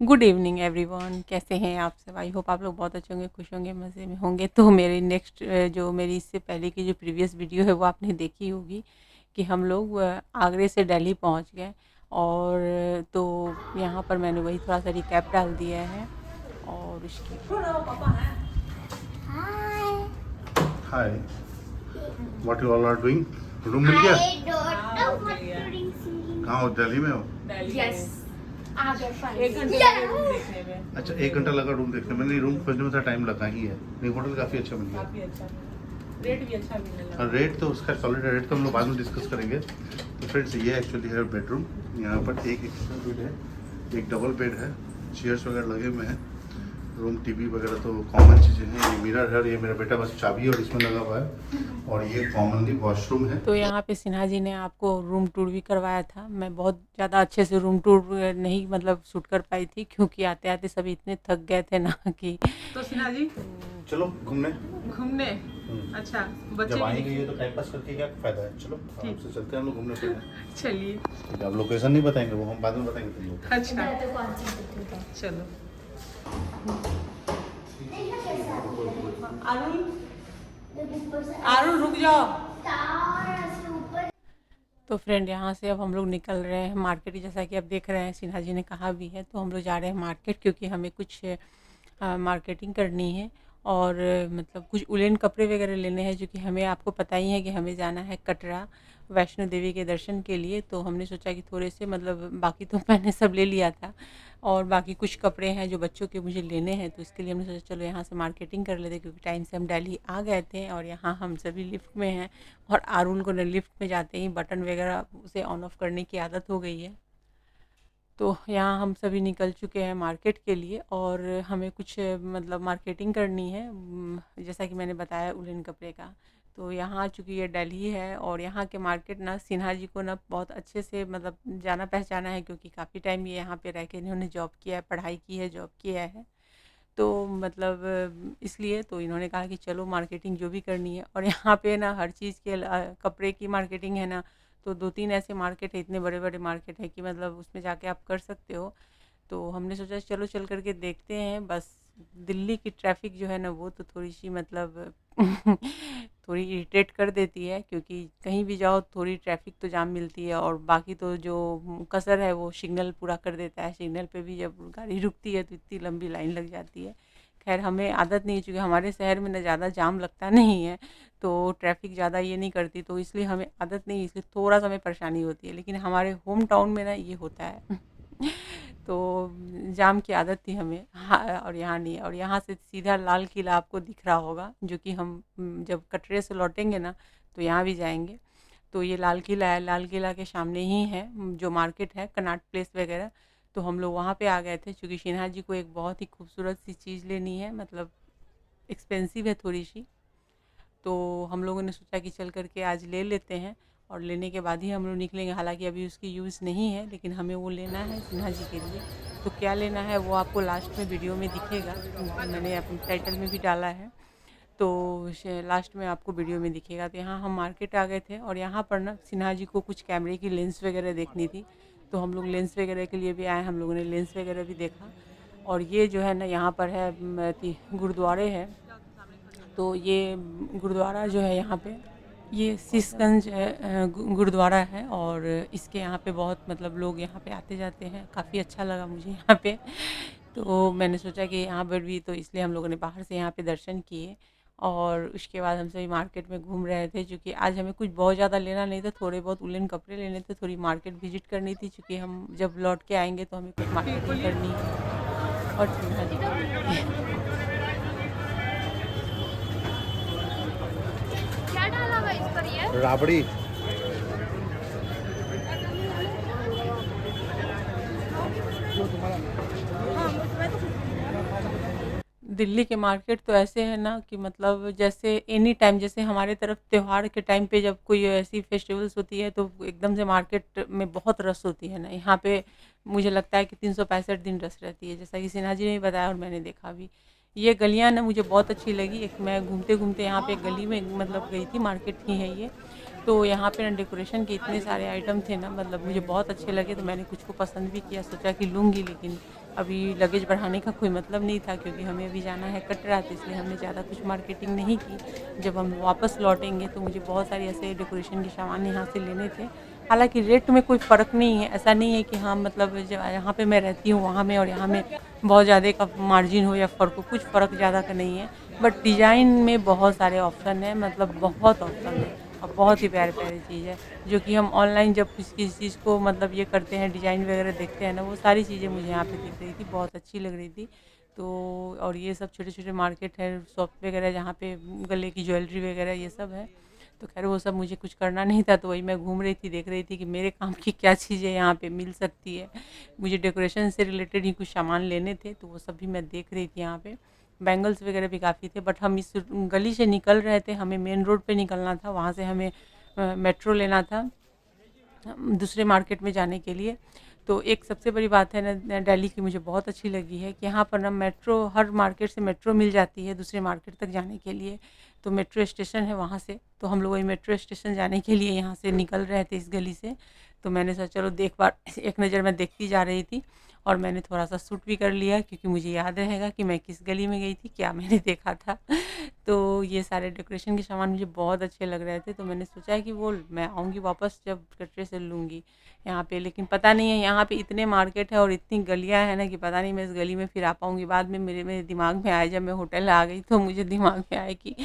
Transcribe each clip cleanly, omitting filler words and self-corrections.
Good evening everyone, कैसे हैं आप सब? आई होप आप लोग बहुत अच्छे होंगे, खुश होंगे, मज़े में होंगे। तो मेरे नेक्स्ट जो मेरी इससे पहले की जो प्रीवियस वीडियो है वो आपने देखी होगी कि हम लोग आगरे से दिल्ली पहुंच गए। और तो यहाँ पर मैंने वही थोड़ा सा रिकैप डाल दिया है। और उसके hi, what you all are doing? Room मिल गया? I don't know what pudding singing. कहाँ हो? दिल्ली में हो? Yes. आगे एक घंटे लगे रूम देखने में। अच्छा, 1 घंटा लगा रूम देखने में? नहीं, रूम खोजने में तो टाइम लगा ही है। नहीं, होटल काफ़ी अच्छा मिल गया। काफ़ी अच्छा, रेट भी अच्छा मिलने लगा। और रेट तो उसका सॉलिड रेट तो हम लोग बाद में डिस्कस करेंगे। तो फ्रेंड्स, ये एक्चुअली है बेडरूम। यहाँ पर एक एक्स्ट्रा बेड है, एक डबल बेड है, चेयर्स वगैरह लगे हुए हैं। रूम टीवी वगैरह तो कॉमन चीज़ें हैं। ये मिरर है और ये मेरा बेटा बस चाबी और इसमें लगा हुआ है। और ये कॉमनली वॉशरूम है। तो यहाँ पे सिन्हा जी ने आपको रूम टूर भी करवाया था। मैं बहुत ज़्यादा अच्छे से रूम टूर नहीं मतलब शूट कर पाई थी, क्योंकि आते आते सभी इतने थक गए थे ना कि तो सिन्हा जी चलो घूमने। घूमने। अच्छा, बच्चे जब भी आएंगे ये तो टाइम पास करके क्या फायदा है। चलो आराम से चलते हैं हम लोग घूमने फिरने। चलिए। ठीक है, आप लोकेशन नहीं बताएंगे, वो हम बाद में बताएंगे तुम लोग। अच्छा चलो। अरुण रुक जाओ। तो फ्रेंड, यहाँ से अब हम लोग निकल रहे हैं मार्केट। जैसा कि आप देख रहे हैं, सिन्हा जी ने कहा भी है, तो हम लोग जा रहे हैं मार्केट, क्योंकि हमें कुछ मार्केटिंग करनी है। और मतलब कुछ उलेन कपड़े वगैरह लेने हैं, जो कि हमें, आपको पता ही है कि हमें जाना है कटरा वैष्णो देवी के दर्शन के लिए। तो हमने सोचा कि थोड़े से मतलब, बाकी तो मैंने सब ले लिया था, और बाकी कुछ कपड़े हैं जो बच्चों के मुझे लेने हैं। तो इसके लिए हमने सोचा चलो यहाँ से मार्केटिंग कर लेते, क्योंकि टाइम से हम दिल्ली आ गए थे। और यहाँ हम सभी लिफ्ट में हैं, और आरुल को न लिफ्ट में जाते ही बटन वगैरह उसे ऑन ऑफ करने की आदत हो गई है। तो यहाँ हम सभी निकल चुके हैं मार्केट के लिए, और हमें कुछ मतलब मार्केटिंग करनी है। जैसा कि मैंने बताया उलेन कपड़े का। तो यहाँ चूँकि ये दिल्ली है, और यहाँ के मार्केट ना सिन्हा जी को ना बहुत अच्छे से मतलब जाना पहचाना है, क्योंकि काफ़ी टाइम ये यहाँ पे रह के इन्होंने जॉब किया है, पढ़ाई की है, जॉब किया है। तो मतलब इसलिए तो इन्होंने कहा कि चलो मार्केटिंग जो भी करनी है। और यहाँ पे ना हर चीज़ के कपड़े की मार्केटिंग है ना। तो 2-3 ऐसे मार्केट है, इतने बड़े बड़े मार्केट है कि मतलब उसमें जाके आप कर सकते हो। तो हमने सोचा चलो चल करके देखते हैं। बस दिल्ली की ट्रैफिक जो है ना, वो तो थोड़ी सी मतलब थोड़ी इरिटेट कर देती है, क्योंकि कहीं भी जाओ थोड़ी ट्रैफिक तो जाम मिलती है। और बाकी तो जो कसर है वो सिग्नल पूरा कर देता है। सिग्नल पे भी जब गाड़ी रुकती है तो इतनी लंबी लाइन लग जाती है। खैर, हमें आदत नहीं है, चूँकि हमारे शहर में ना ज़्यादा जाम लगता नहीं है, तो ट्रैफिक ज़्यादा ये नहीं करती, तो इसलिए हमें आदत नहीं है, इसलिए थोड़ा सा हमें परेशानी होती है। लेकिन हमारे होम टाउन में ना ये होता है। तो जाम की आदत थी हमें, हाँ, और यहाँ नहीं है। और यहाँ से सीधा लाल किला आपको दिख रहा होगा, जो कि हम जब कटरे से लौटेंगे ना, तो यहाँ भी जाएंगे। तो ये लाल किला है, लाल किला के सामने ही है जो मार्केट है, कनॉट प्लेस वगैरह। तो हम लोग वहाँ पे आ गए थे, क्योंकि सिन्हा जी को एक बहुत ही खूबसूरत सी चीज़ लेनी है, मतलब एक्सपेंसिव है थोड़ी सी। तो हम लोगों ने सोचा कि चल करके आज ले लेते हैं, और लेने के बाद ही हम लोग निकलेंगे। हालांकि अभी उसकी यूज़ नहीं है, लेकिन हमें वो लेना है सिन्हा जी के लिए। तो क्या लेना है वो आपको लास्ट में वीडियो में दिखेगा, मैंने अपने टाइटल में भी डाला है। तो लास्ट में आपको वीडियो में दिखेगा। तो यहाँ हम मार्केट आ गए थे, और यहाँ पर ना सिन्हा जी को कुछ कैमरे की लेंस वगैरह देखनी थी। तो हम लोग लेंस वगैरह के लिए भी आए, हम लोगों ने लेंस वगैरह भी देखा। और ये जो है ना, यहाँ पर है गुरुद्वारे है। तो ये गुरुद्वारा जो है यहाँ पे, ये शीशगंज गुरुद्वारा है। और इसके यहाँ पे बहुत मतलब लोग यहाँ पे आते जाते हैं। काफ़ी अच्छा लगा मुझे यहाँ पे। तो मैंने सोचा कि यहाँ पर भी, तो इसलिए हम लोगों ने बाहर से यहाँ पे दर्शन किए। और उसके बाद हम सभी मार्केट में घूम रहे थे, क्योंकि आज हमें कुछ बहुत ज़्यादा लेना नहीं था, थोड़े बहुत उलेन कपड़े लेने थे, थोड़ी मार्केट विजिट करनी थी, क्योंकि हम जब लौट के आएंगे तो हमें कुछ मार्केटिंग करनी है। और सिन्हा जी को देखते हैं। क्या डाला हुआ इस पर ये? राबड़ी। दिल्ली के मार्केट तो ऐसे है ना कि मतलब जैसे एनी टाइम, जैसे हमारे तरफ त्योहार के टाइम पे जब कोई ऐसी फेस्टिवल्स होती है तो एकदम से मार्केट में बहुत रश होती है ना, यहाँ पे मुझे लगता है कि 365 दिन रश रहती है, जैसा कि सिन्हा जी ने भी बताया और मैंने देखा भी। ये गलियाँ ना मुझे बहुत अच्छी लगी। एक मैं घूमते घूमते यहाँ पे एक गली में मतलब गई थी, मार्केट ही है ये। तो यहाँ पे ना डेकोरेशन के इतने सारे आइटम थे ना, मतलब मुझे बहुत अच्छे लगे, तो मैंने कुछ को पसंद भी किया, सोचा कि लूँगी, लेकिन अभी लगेज बढ़ाने का कोई मतलब नहीं था क्योंकि हमें अभी जाना है कटरा, तो इसलिए हमने ज़्यादा कुछ मार्केटिंग नहीं की। जब हम वापस लौटेंगे तो मुझे बहुत सारे ऐसे डेकोरेशन के सामान यहाँ से लेने थे। हालाँकि रेट में कोई फ़र्क नहीं है, ऐसा नहीं है कि हाँ मतलब यहाँ पे मैं रहती हूँ वहाँ में और यहाँ में बहुत ज़्यादा का मार्जिन हो या फ़र्क हो, कुछ फ़र्क ज़्यादा का नहीं है। बट डिज़ाइन में बहुत सारे ऑप्शन हैं, मतलब बहुत ऑप्शन है और बहुत ही प्यारी-प्यारी चीज़ है, जो कि हम ऑनलाइन जब किसी चीज़ को मतलब ये करते हैं, डिज़ाइन वगैरह देखते हैं ना, वो सारी चीज़ें मुझे यहाँ पे दिख रही थी, बहुत अच्छी लग रही थी। तो और ये सब छोटे-छोटे मार्केट है, शॉप वगैरह जहाँ पे गले की ज्वेलरी वगैरह ये सब है। तो ख़ैर वो सब मुझे कुछ करना नहीं था, तो वही मैं घूम रही थी, देख रही थी कि मेरे काम की क्या चीज़ें यहाँ पे मिल सकती है। मुझे डेकोरेशन से रिलेटेड ही कुछ सामान लेने थे, तो वो सब भी मैं देख रही थी यहाँ पे। बैंगल्स वगैरह भी काफ़ी थे, बट हम इस गली से निकल रहे थे, हमें मेन रोड पे निकलना था, वहाँ से हमें मेट्रो लेना था दूसरे मार्केट में जाने के लिए। तो एक सबसे बड़ी बात है ना दिल्ली की मुझे बहुत अच्छी लगी है कि यहाँ पर ना मेट्रो, हर मार्केट से मेट्रो मिल जाती है दूसरे मार्केट तक जाने के लिए। तो मेट्रो स्टेशन है वहाँ से, तो हम लोग वही मेट्रो स्टेशन जाने के लिए यहाँ से निकल रहे थे इस गली से। तो मैंने सोचा चलो एक नज़र मैं देखती जा रही थी और मैंने थोड़ा-सा शूट भी कर लिया क्योंकि मुझे याद रहेगा कि मैं किस गली में गई थी, क्या मैंने देखा था। तो ये सारे डेकोरेशन के सामान मुझे बहुत अच्छे लग रहे थे, तो मैंने सोचा है कि वो मैं आऊँगी वापस जब कटरे से लूँगी यहाँ पे। लेकिन पता नहीं है यहाँ पे इतने मार्केट है और इतनी गलियाँ हैं ना कि पता नहीं मैं इस गली में फिर आ पाऊँगी। बाद में मेरे दिमाग में आया, जब मैं होटल आ गई तो मुझे दिमाग में आया कि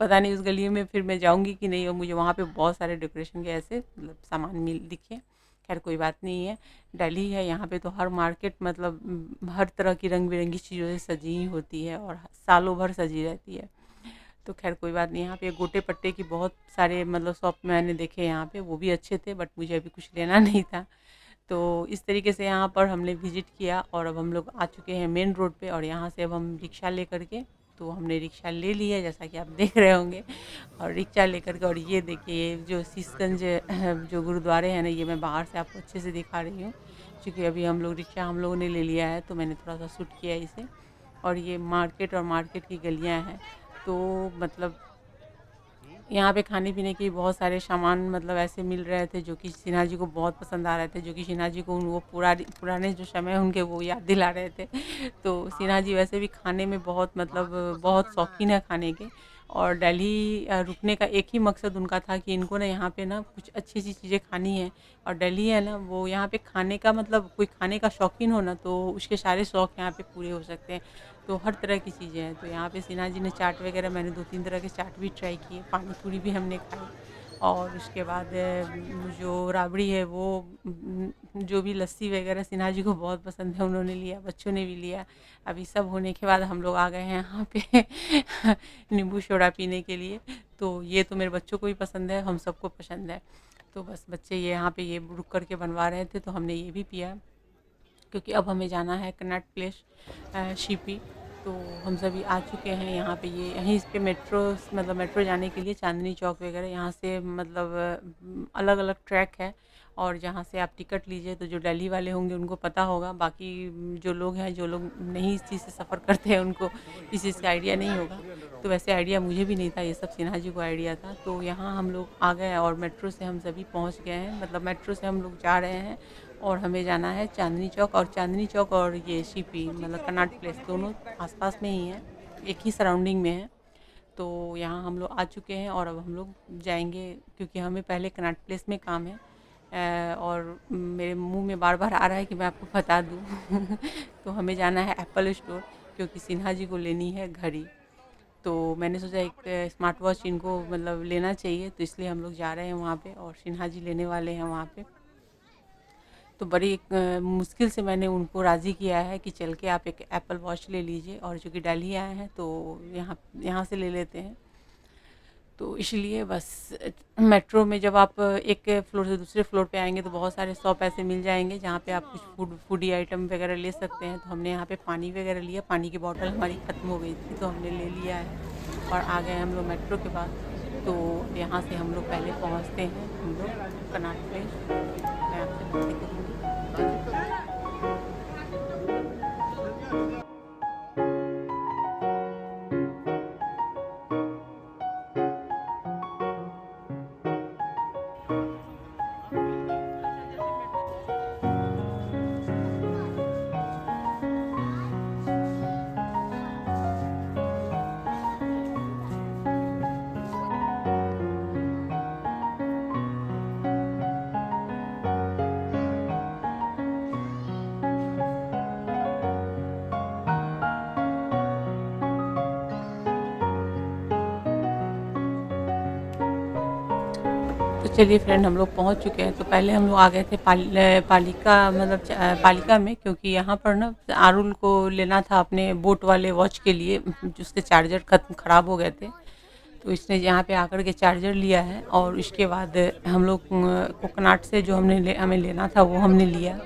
पता नहीं उस गली में फिर मैं जाऊँगी कि नहीं, और मुझे वहाँ पे बहुत सारे डेकोरेशन के ऐसे मतलब सामान दिखे। खैर कोई बात नहीं है, दिल्ली है, यहाँ पे तो हर मार्केट मतलब हर तरह की रंग-बिरंगी चीज़ों से सजी ही होती है और सालों भर सजी रहती है। तो खैर कोई बात नहीं, यहाँ पे गोटे पट्टे की बहुत सारे मतलब शॉप मैंने देखे यहाँ पे, वो भी अच्छे थे, बट मुझे अभी कुछ लेना नहीं था। तो इस तरीके से यहाँ पर हमने विज़िट किया और अब हम लोग आ चुके हैं मेन रोड पे, और यहाँ से अब हम रिक्शा लेकर के, तो हमने रिक्शा ले ली है जैसा कि आप देख रहे होंगे। और रिक्शा लेकर के, और ये देखिए जो शीशगंज जो गुरुद्वारे हैं ना, ये मैं बाहर से आपको अच्छे से दिखा रही हूँ, क्योंकि अभी रिक्शा हम लोगों ने ले लिया है, तो मैंने थोड़ा-सा शूट किया है इसे। और ये मार्केट और मार्केट की गलियाँ हैं, तो मतलब यहाँ पे खाने-पीने के बहुत सारे सामान मतलब ऐसे मिल रहे थे जो कि सिन्हा जी को बहुत पसंद आ रहे थे, जो कि सिन्हा जी को वो पुराने जो समय है उनके वो याद दिला रहे थे। तो सिन्हा जी वैसे भी खाने में बहुत मतलब बहुत शौकीन है खाने के, और दिल्ली रुकने का एक ही मकसद उनका था कि इनको ना यहाँ पे ना कुछ अच्छी-अच्छी चीज़ें खानी है। और दिल्ली है ना, वो यहाँ पे खाने का मतलब कोई खाने का शौकीन हो ना, तो उसके सारे शौक यहाँ पे पूरे हो सकते हैं। तो हर तरह की चीज़ें हैं। तो यहाँ पे सिन्हा जी ने चाट वग़ैरह, मैंने 2-3 तरह के चाट भी ट्राई किए, पानी पूरी भी हमने खाई। और उसके बाद जो राबड़ी है वो जो भी लस्सी वग़ैरह सिन्हा जी को बहुत पसंद है, उन्होंने लिया, बच्चों ने भी लिया। अभी सब होने के बाद हम लोग आ गए हैं यहाँ पे नींबू सोडा पीने के लिए। तो ये तो मेरे बच्चों को भी पसंद है, हम सबको पसंद है। तो बस बच्चे ये यहाँ पे ये रुक कर के बनवा रहे थे, तो हमने ये भी पिया। क्योंकि अब हमें जाना है कनॉट प्लेस शिपी। तो हम सभी आ चुके हैं यहाँ पे, ये यहीं पे मेट्रो मतलब मेट्रो जाने के लिए चांदनी चौक वगैरह यहाँ से मतलब अलग अलग ट्रैक है, और जहाँ से आप टिकट लीजिए, तो जो दिल्ली वाले होंगे उनको पता होगा, बाकी जो लोग हैं, जो लोग नहीं इस चीज़ से सफ़र करते हैं, उनको इस चीज़ का आइडिया नहीं होगा। तो वैसे आइडिया मुझे भी नहीं था, ये सब सिन्हा जी को आइडिया था। तो यहाँ हम लोग आ गए और मेट्रो से हम सभी पहुँच गए हैं, मतलब मेट्रो से हम लोग जा रहे हैं और हमें जाना है चांदनी चौक। और चांदनी चौक और ये शिपी मतलब कनॉट प्लेस दोनों आसपास में ही हैं, एक ही सराउंडिंग में है। तो यहाँ हम लोग आ चुके हैं और अब हम लोग जाएंगे, क्योंकि हमें पहले कनॉट प्लेस में काम है। और मेरे मुंह में बार बार आ रहा है कि मैं आपको बता दूँ तो हमें जाना है एप्पल स्टोर, क्योंकि सिन्हा जी को लेनी है घड़ी। तो मैंने सोचा एक स्मार्ट वॉच इनको मतलब लेना चाहिए, तो इसलिए हम लोग जा रहे हैं वहाँ पे, और सिन्हा जी लेने वाले हैं वहाँ पे। तो बड़ी मुश्किल से मैंने उनको राज़ी किया है कि चल के आप एक एप्पल वॉच ले लीजिए, और चूँकि दिल्ली आए हैं तो यहाँ यहाँ से ले लेते हैं। तो इसलिए बस मेट्रो में जब आप एक फ्लोर से दूसरे फ्लोर पे आएँगे, तो बहुत सारे शॉप ऐसे मिल जाएँगे जहाँ पे आप कुछ फूडी आइटम वगैरह ले सकते हैं। तो हमने यहाँ पे पानी वगैरह लिया, पानी की बॉटल हमारी ख़त्म हो गई थी, तो हमने ले लिया है और आ गए हम लोग मेट्रो के पास। तो यहाँ से हम लोग पहले पहुँचते हैं हम लोग कनॉट प्लेस। मैं आपसे बातें करूँगी। तो चलिए फ्रेंड हम लोग पहुंच चुके हैं। तो पहले हम लोग आ गए थे पालिका मतलब पालिका में, क्योंकि यहाँ पर ना आरुल को लेना था अपने बोट वाले वॉच के लिए, उसके चार्जर ख़राब हो गए थे। तो इसने यहाँ पे आकर के चार्जर लिया है और इसके बाद हम लोग कोकोनट से जो हमें लेना था वो हमने लिया।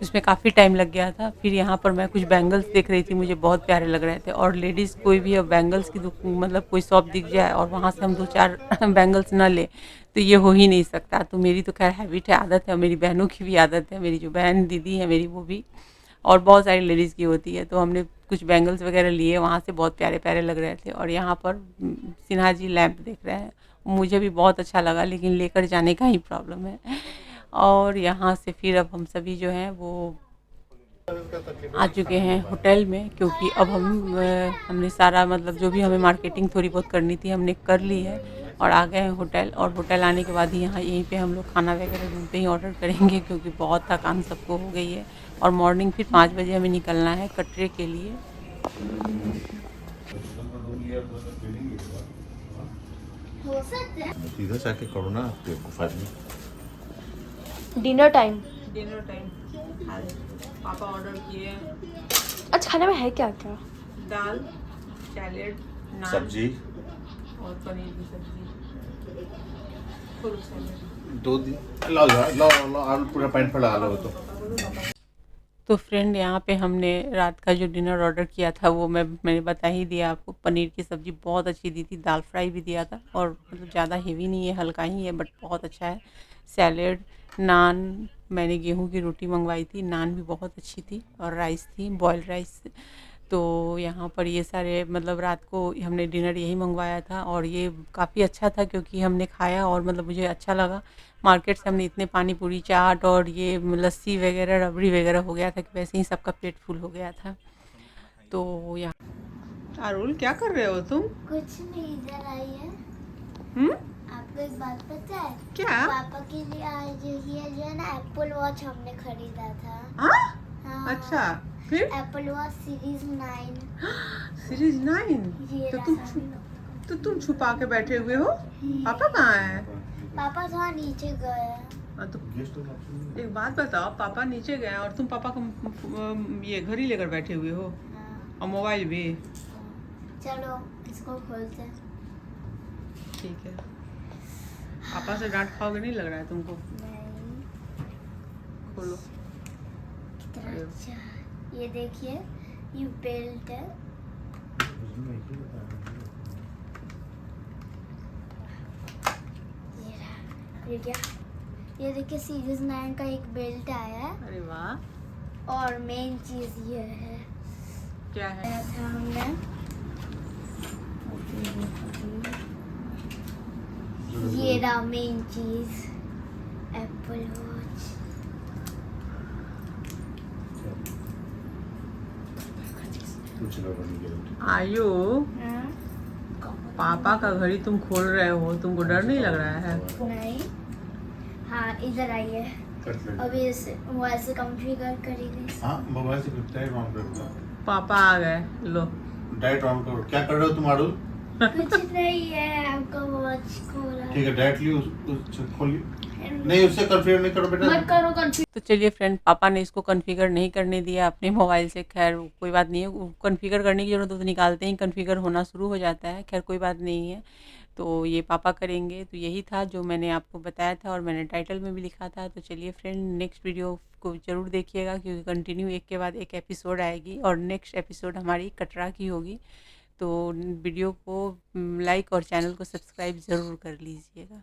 उसमें काफ़ी टाइम लग गया था। फिर यहाँ पर मैं कुछ बैंगल्स देख रही थी, मुझे बहुत प्यारे लग रहे थे। और लेडीज़ कोई भी अब बैंगल्स की मतलब कोई शॉप दिख जाए और वहाँ से हम 2-4 बैंगल्स ना ले तो ये हो ही नहीं सकता। तो मेरी तो खैर हैबिट है, आदत है, और मेरी बहनों की भी आदत है, मेरी जो बहन दीदी है मेरी वो भी, और बहुत सारी लेडीज़ की होती है। तो हमने कुछ बैंगल्स वगैरह लिए वहाँ से, बहुत प्यारे प्यारे लग रहे थे। और यहाँ पर सिन्हा जी लैंप देख रहे हैं, मुझे भी बहुत अच्छा लगा, लेकिन लेकर जाने का ही प्रॉब्लम है। और यहाँ से फिर अब हम सभी जो हैं वो आ चुके हैं होटल में, क्योंकि अब हमने सारा मतलब जो भी हमें मार्केटिंग थोड़ी बहुत करनी थी हमने कर ली है और आ गए हैं होटल। और होटल आने के बाद ही यहीं पे हम लोग खाना वगैरह रूम पे ही ऑर्डर करेंगे, क्योंकि बहुत थकान सबको हो गई है। और मॉर्निंग फिर 5 बजे हमें निकलना है कटरे के लिए। सीधा से आके करो ना आपके file dinner time. Dinner time पापा ऑर्डर किए आज खाने में है क्या क्या? दाल, सैलेड, नान सब्जी और पनीर की सब्जी, फ्रूट सैलेड। 2 दिन लो आलू पूरा पैंट पर लगा लो। तो फ्रेंड यहाँ पे हमने रात का जो डिनर ऑर्डर किया था वो मैंने बता ही दिया आपको। पनीर की सब्ज़ी बहुत अच्छी दी थी, दाल फ्राई भी दिया था, और मतलब ज़्यादा हेवी नहीं है, हल्का ही है, बट बहुत अच्छा है। सैलेड, नान, मैंने गेहूं की रोटी मंगवाई थी, नान भी बहुत अच्छी थी, और राइस थी, बॉयल्ड राइस। तो यहाँ पर ये सारे मतलब रात को हमने डिनर यही मंगवाया था, और ये काफ़ी अच्छा था क्योंकि हमने खाया और मतलब मुझे अच्छा लगा। मार्केट से हमने इतने पानी पूरी, चाट और ये लस्सी वगैरह, रबड़ी वगैरह हो गया था कि वैसे ही सबका पेट फुल हो गया था। तो यहाँ अरुल क्या कर रहे हो तुम? कुछ नहीं, इधर आई है। आपको एक बात पता है? क्या? पापा के लिए आज ये जो है ना एप्पल वॉच हमने खरीदा था। हाँ। अच्छा, फिर एप्पल वॉच सीरीज 9। सीरीज 9। ये तो तुम छुपा के बैठे हुए हो? पापा कहाँ है? पापा थोड़ा नीचे गए हैं। तो एक बात बताओ, पापा नीचे गए और तुम पापा को ये घड़ी लेकर बैठे हुए हो, हाँ। और मोबाइल भी? चलो इसको खोलते हैं। ठीक है। पापा से डांट खाओगे नहीं लग रहा है तुमको? नहीं। खोलो। कितना अच्छा, ये देखिए, ये बेल्ट है। ये क्या? ये देखिए सीरीज 9 का एक बेल्ट आया है। अरे वाह। और मेन चीज ये है, क्या है? आया था हमने ये रहा मेन चीज, एप्पल वॉच। आयु, पापा का घड़ी तुम खोल रहे हो, तुमको डर नहीं लग रहा है? नहीं। हाँ इधर आइए, अभी इसे मोबाइल से कॉन्फ़िगर करेंगे। हाँ मोबाइल से डायरेक्ट ऑन करो। पापा आ गए, लो। डायरेक्ट ऑन करो। क्या कर रहे हो तुम आरुल? कुछ नहीं है, आपका वॉच खोला। ठीक है, डायरेक्टली उस खोलिए। नहीं, उससे कॉन्फ़िगर नहीं करो बेटा। मत करो कॉन्फ़िगर। तो चलिए फ्रेंड, पापा ने इसको कॉन्फ़िगर नहीं करने दिया अपने मोबाइल से। खैर कोई बात नहीं है, कॉन्फ़िगर करने की ज़रूरत तो निकालते ही कॉन्फ़िगर होना शुरू हो जाता है। खैर कोई बात नहीं है, तो ये पापा करेंगे। तो यही था जो मैंने आपको बताया था और मैंने टाइटल में भी लिखा था। तो चलिए फ्रेंड, नेक्स्ट वीडियो को ज़रूर देखिएगा, क्योंकि कंटिन्यू एक के बाद एक एपिसोड आएगी, और नेक्स्ट एपिसोड हमारी कटरा की होगी। तो वीडियो को लाइक और चैनल को सब्सक्राइब ज़रूर कर लीजिएगा।